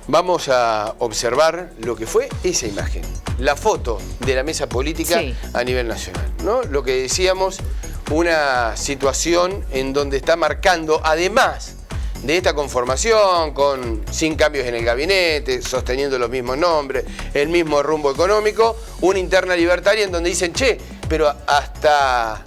Vamos a observar lo que fue esa imagen, la foto de la mesa política a nivel nacional, ¿no? Lo que decíamos, una situación en donde está marcando, además de esta conformación, sin cambios en el gabinete, sosteniendo los mismos nombres, el mismo rumbo económico, una interna libertaria en donde dicen, che, pero hasta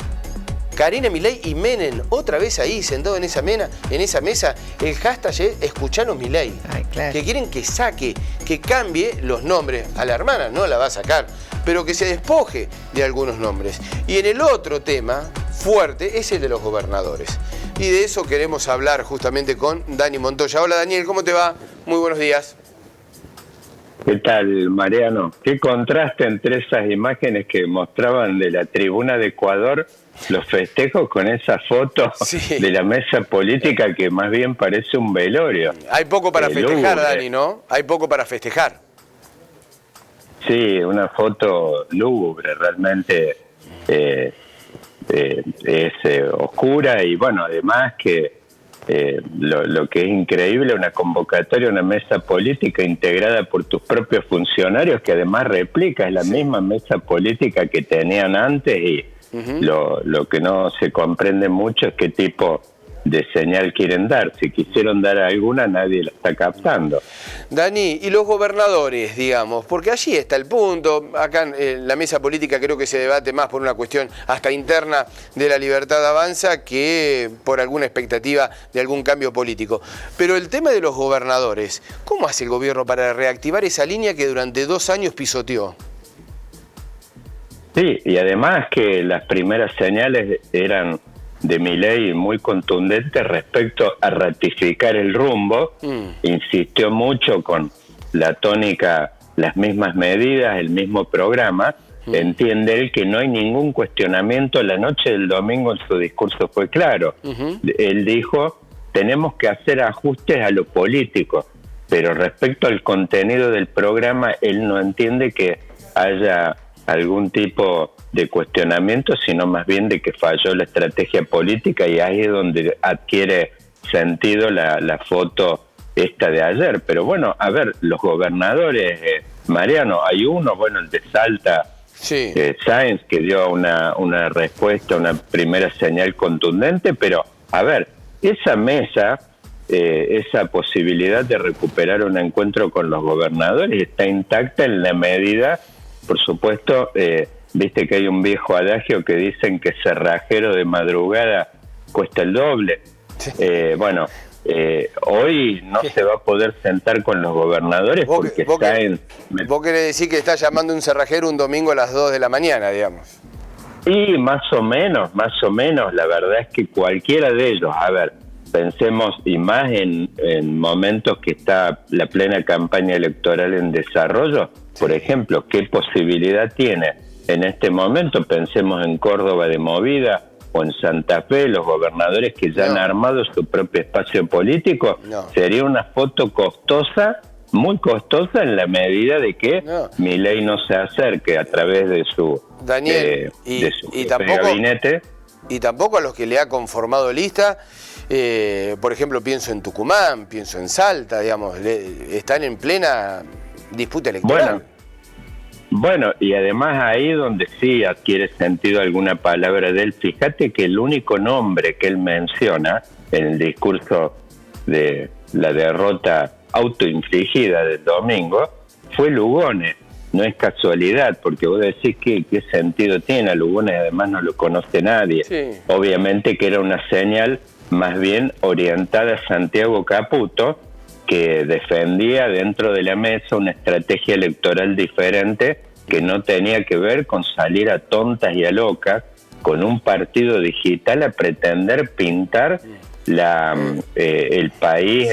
Karina Milei y Menem, otra vez ahí, sentado en esa mesa, el hashtag es escuchanos Milei. Claro. Que quieren que saque, que cambie los nombres. A la hermana no la va a sacar, pero que se despoje de algunos nombres. Y en el otro tema fuerte es el de los gobernadores. Y de eso queremos hablar justamente con Dani Montoya. Hola Daniel, ¿cómo te va? Muy buenos días. ¿Qué tal, Mariano? Qué contraste entre esas imágenes que mostraban de la tribuna de Ecuador, los festejos, con esa foto de la mesa política que más bien parece un velorio. Hay poco para festejar, Dani, ¿no? Hay poco para festejar. Sí, una foto lúgubre, realmente es oscura y bueno, además que lo que es increíble, una convocatoria, una mesa política integrada por tus propios funcionarios, que además replica, es la misma mesa política que tenían antes y lo que no se comprende mucho es qué tipo de señal quieren dar. Si quisieron dar alguna, nadie la está captando. Dani, y los gobernadores, digamos, porque allí está el punto. Acá en la mesa política creo que se debate más por una cuestión hasta interna de la Libertad Avanza que por alguna expectativa de algún cambio político. Pero el tema de los gobernadores, ¿cómo hace el gobierno para reactivar esa línea que durante 2 años pisoteó? Sí, y además que las primeras señales eran de Milei muy contundentes respecto a ratificar el rumbo. Insistió mucho con la tónica, las mismas medidas, el mismo programa. Entiende él que no hay ningún cuestionamiento. La noche del domingo en su discurso fue claro. Él dijo, tenemos que hacer ajustes a lo político, pero respecto al contenido del programa, él no entiende que haya algún tipo de cuestionamiento, sino más bien de que falló la estrategia política, y ahí es donde adquiere sentido la foto esta de ayer. Pero bueno, a ver, los gobernadores, Mariano, hay uno, bueno, el de Salta, Sáenz, que dio una respuesta, una primera señal contundente, pero a ver, esa mesa, esa posibilidad de recuperar un encuentro con los gobernadores está intacta en la medida, por supuesto, viste que hay un viejo adagio que dicen que cerrajero de madrugada cuesta el doble. Hoy no se va a poder sentar con los gobernadores porque Sáenz... Vos querés decir que está llamando un cerrajero un domingo a las 2 de la mañana, digamos. Y más o menos, la verdad es que cualquiera de ellos, a ver, pensemos, y más en momentos que está la plena campaña electoral en desarrollo, por ejemplo, ¿qué posibilidad tiene en este momento? Pensemos en Córdoba de movida o en Santa Fe, los gobernadores que ya han armado su propio espacio político. Sería una foto costosa, muy costosa, en la medida de que Milei no se acerque a través de su, Daniel, de su gabinete. Y tampoco a los que le ha conformado lista. Por ejemplo, pienso en Tucumán, pienso en Salta, digamos, están en plena disputa electoral. Bueno, y además ahí donde sí adquiere sentido alguna palabra de él. Fíjate que el único nombre que él menciona en el discurso de la derrota autoinfligida del domingo fue Lugones. No es casualidad, porque vos decís qué sentido tiene. A Lugones además no lo conoce nadie. Obviamente que era una señal más bien orientada a Santiago Caputo, que defendía dentro de la mesa una estrategia electoral diferente que no tenía que ver con salir a tontas y a locas con un partido digital a pretender pintar el país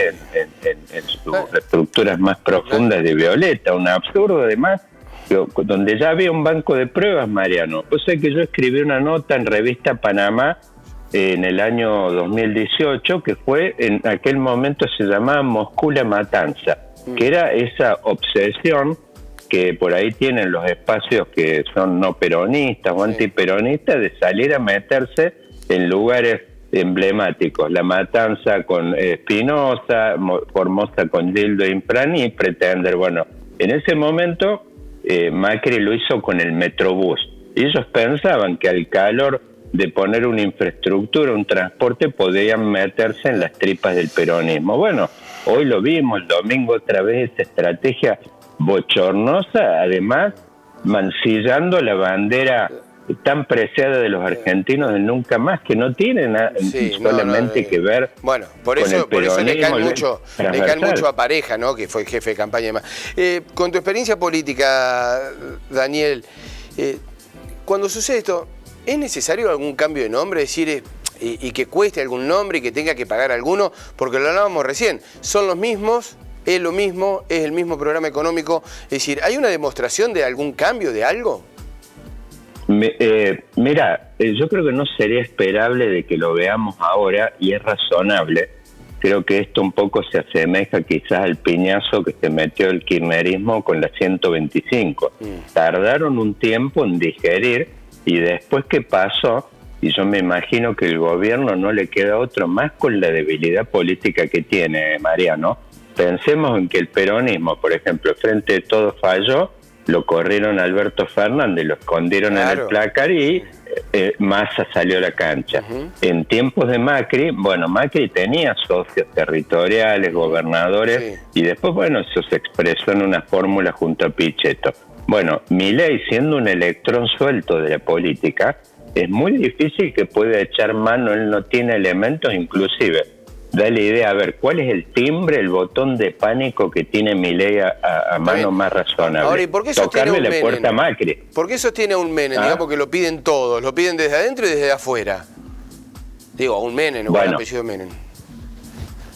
en sus estructuras más profundas de violeta. Un absurdo, además, donde ya había un banco de pruebas, Mariano. O sea que yo escribí una nota en Revista Panamá en el año 2018, que fue, en aquel momento se llamaba Moscú la Matanza, que era esa obsesión que por ahí tienen los espacios que son no peronistas o antiperonistas, de salir a meterse en lugares emblemáticos, La Matanza con Espinosa, Formosa con Gildo Imprani y Pretender. Bueno, en ese momento Macri lo hizo con el Metrobús. Y ellos pensaban que al calor de poner una infraestructura, un transporte, podían meterse en las tripas del peronismo. Bueno, hoy lo vimos, el domingo otra vez, esa estrategia bochornosa, además mancillando la bandera tan preciada de los argentinos de nunca más, que no tiene solamente que ver bueno, por con eso, el peronismo. Le caen mucho a Pareja, ¿no? Que fue el jefe de campaña y demás. Con tu experiencia política, Daniel, cuando sucede esto, ¿es necesario algún cambio de nombre? Es decir, y que cueste algún nombre y que tenga que pagar alguno, porque lo hablábamos recién, son los mismos, es lo mismo, es el mismo programa económico. Es decir, ¿hay una demostración de algún cambio, de algo? Mira, yo creo que no sería esperable de que lo veamos ahora, y es razonable. Creo que esto un poco se asemeja quizás al piñazo que se metió el kirchnerismo con la 125. Tardaron un tiempo en digerir, y después que pasó, y yo me imagino que el gobierno no le queda otro más con la debilidad política que tiene, Mariano. Pensemos en que el peronismo, por ejemplo, Frente de Todos falló, lo corrieron a Alberto Fernández, lo escondieron en el placar y Massa salió a la cancha. En tiempos de Macri, bueno, Macri tenía socios territoriales, gobernadores, y después, bueno, eso se expresó en una fórmula junto a Pichetto. Bueno, Milei, siendo un electrón suelto de la política, es muy difícil que pueda echar mano, él no tiene elementos, inclusive da la idea, a ver, ¿cuál es el timbre, el botón de pánico que tiene Milei a mano más razonable? Ahora, ¿y por qué sostiene Tocarle un la puerta a Macri. ¿Por qué sostiene a un Menem? Digamos que lo piden todos, lo piden desde adentro y desde afuera. Digo, a un Menem, o al apellido Menem.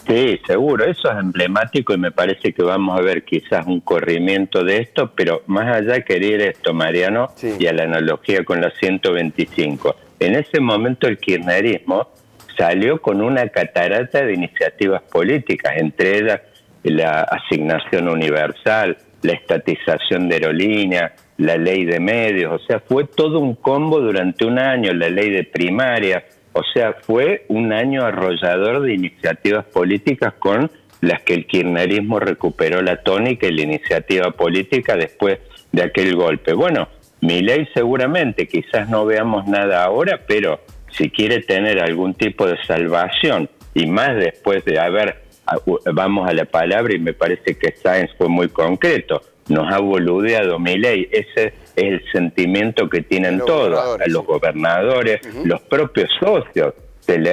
Sí, seguro, eso es emblemático y me parece que vamos a ver quizás un corrimiento de esto, pero más allá quería ir esto, Mariano, y a la analogía con la 125. En ese momento el kirchnerismo salió con una catarata de iniciativas políticas, entre ellas la asignación universal, la estatización de aerolíneas, la ley de medios, o sea, fue todo un combo durante un año, la ley de primaria, o sea, fue un año arrollador de iniciativas políticas con las que el kirchnerismo recuperó la tónica y la iniciativa política después de aquel golpe. Bueno, Milei seguramente, quizás no veamos nada ahora, pero si quiere tener algún tipo de salvación, y más después de vamos a la palabra, y me parece que Sáenz fue muy concreto, nos ha boludeado Milei, ese es el sentimiento que tienen todos, a los gobernadores, los propios socios.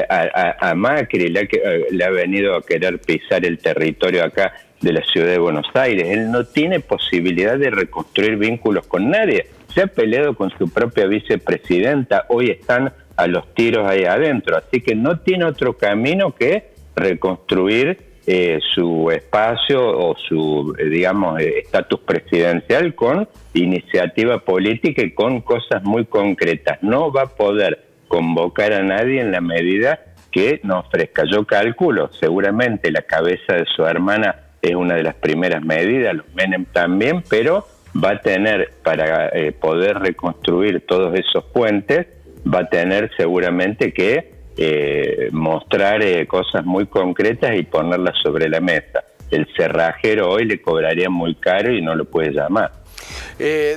A Macri le ha venido a querer pisar el territorio acá de la ciudad de Buenos Aires, él no tiene posibilidad de reconstruir vínculos con nadie, se ha peleado con su propia vicepresidenta, hoy están a los tiros ahí adentro, así que no tiene otro camino que reconstruir su espacio o su, digamos, estatus presidencial con iniciativa política y con cosas muy concretas. No va a poder convocar a nadie en la medida que nos ofrezca. Yo calculo, seguramente la cabeza de su hermana es una de las primeras medidas, los Menem también, pero va a tener, para poder reconstruir todos esos puentes, va a tener seguramente que mostrar cosas muy concretas y ponerlas sobre la mesa. El cerrajero hoy le cobraría muy caro y no lo puede llamar.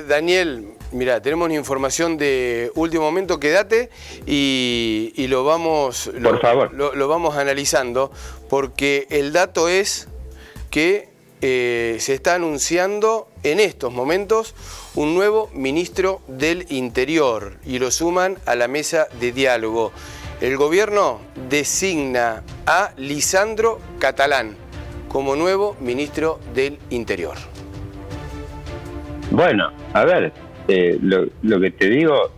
Daniel, mira, tenemos una información de último momento, quédate y lo vamos, por favor, lo vamos analizando, porque el dato es que se está anunciando en estos momentos un nuevo ministro del Interior y lo suman a la mesa de diálogo. El gobierno designa a Lisandro Catalán como nuevo ministro del Interior. Bueno, a ver, lo que te digo,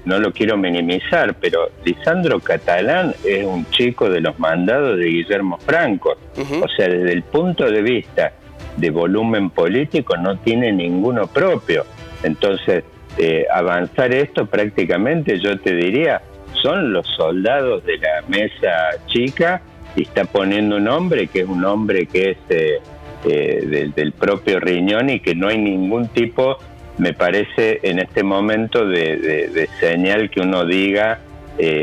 no lo quiero minimizar, pero Lisandro Catalán es un chico de los mandados de Guillermo Franco. O sea, desde el punto de vista de volumen político no tiene ninguno propio. Entonces, avanzar esto prácticamente, yo te diría, son los soldados de la mesa chica y está poniendo un hombre que es un hombre que es del propio riñón y que no hay ningún tipo, me parece, en este momento de señal que uno diga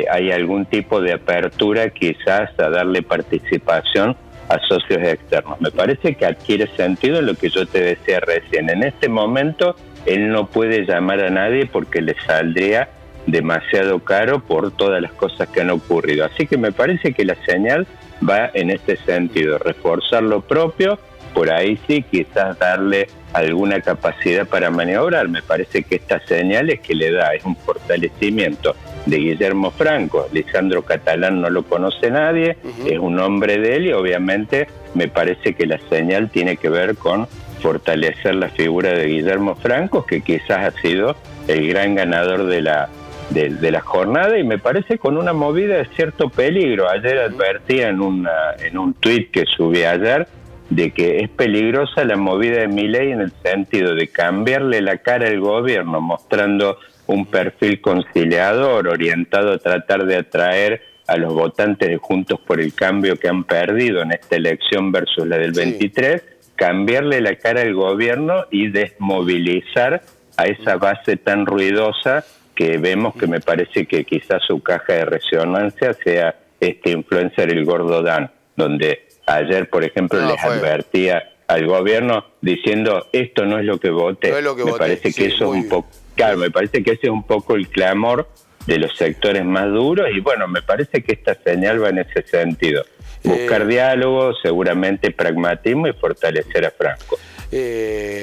hay algún tipo de apertura quizás a darle participación a socios externos. Me parece que adquiere sentido lo que yo te decía recién. En este momento él no puede llamar a nadie porque le saldría demasiado caro por todas las cosas que han ocurrido. Así que me parece que la señal va en este sentido, reforzar lo propio, por ahí sí quizás darle alguna capacidad para maniobrar. Me parece que esta señal es que le da, es un fortalecimiento de Guillermo Franco. Lisandro Catalán no lo conoce nadie, es un hombre de él y obviamente me parece que la señal tiene que ver con fortalecer la figura de Guillermo Franco, que quizás ha sido el gran ganador de la jornada, y me parece con una movida de cierto peligro. Ayer advertía en un tuit que subí ayer de que es peligrosa la movida de Milei en el sentido de cambiarle la cara al gobierno, mostrando un perfil conciliador, orientado a tratar de atraer a los votantes de Juntos por el Cambio que han perdido en esta elección versus la del 23, cambiarle la cara al gobierno y desmovilizar a esa base tan ruidosa que vemos, que me parece que quizás su caja de resonancia sea este influencer, el Gordo Dan, donde ayer, por ejemplo, les advertía al gobierno diciendo esto no es lo que voté. No es lo que me voté. parece que eso es un poco, claro, me parece que ese es un poco el clamor de los sectores más duros, y bueno, me parece que esta señal va en ese sentido. Buscar diálogo, seguramente pragmatismo y fortalecer a Franco.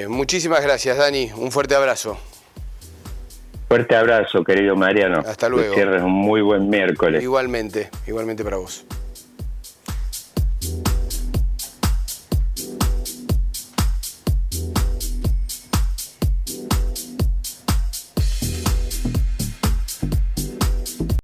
Muchísimas gracias, Dani. Un fuerte abrazo. Fuerte abrazo, querido Mariano. Hasta luego. Que cierres un muy buen miércoles. Igualmente para vos.